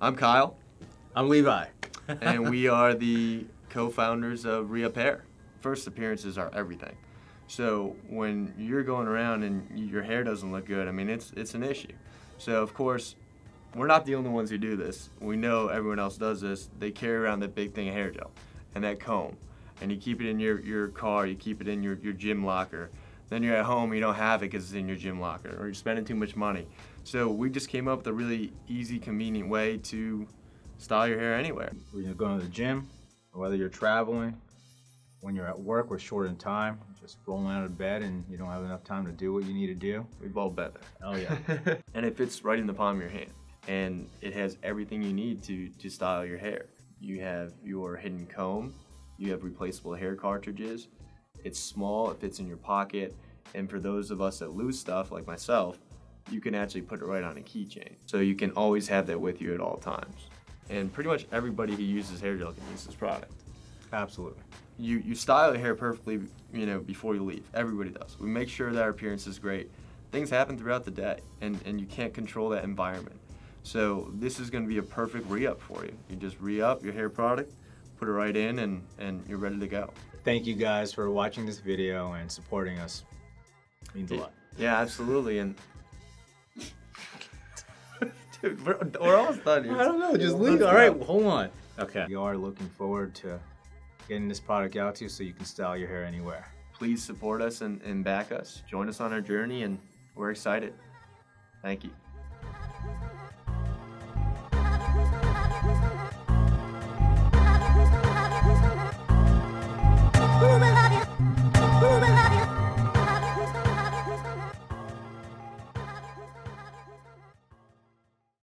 I'm Kyle, I'm Levi. and we are the co-founders of REUP Hair. First appearances are everything. So when you're going around and your hair doesn't look good, I mean, it's an issue. So of course, we're not the only ones who do this. We know everyone else does this. They carry around that big thing of hair gel and that comb, and you keep it in your car, you keep it in your gym locker. Then you're at home, you don't have it because it's in your gym locker, or you're spending too much money. So we just came up with a really easy, convenient way to style your hair anywhere. When you're going to the gym, or whether you're traveling, when you're at work, we're short in time, just rolling out of bed and you don't have enough time to do what you need to do. We've all been there. Oh yeah. And it fits right in the palm of your hand. And it has everything you need to style your hair. You have your hidden comb, you have replaceable hair cartridges. It's small, it fits in your pocket, and for those of us that lose stuff, like myself, you can actually put it right on a keychain. So you can always have that with you at all times. And pretty much everybody who uses hair gel can use this product. Absolutely. You style your hair perfectly, before you leave. Everybody does. We make sure that our appearance is great. Things happen throughout the day, and you can't control that environment. So this is going to be a perfect re-up for you. You just re-up your hair product, put it right in, and you're ready to go. Thank you guys for watching this video and supporting us. It means a lot. Yeah, absolutely. And dude, we're almost done here. I don't know, just leave it. All right, hold on. Okay. We are looking forward to getting this product out to you so you can style your hair anywhere. Please support us and back us. Join us on our journey, and we're excited. Thank you.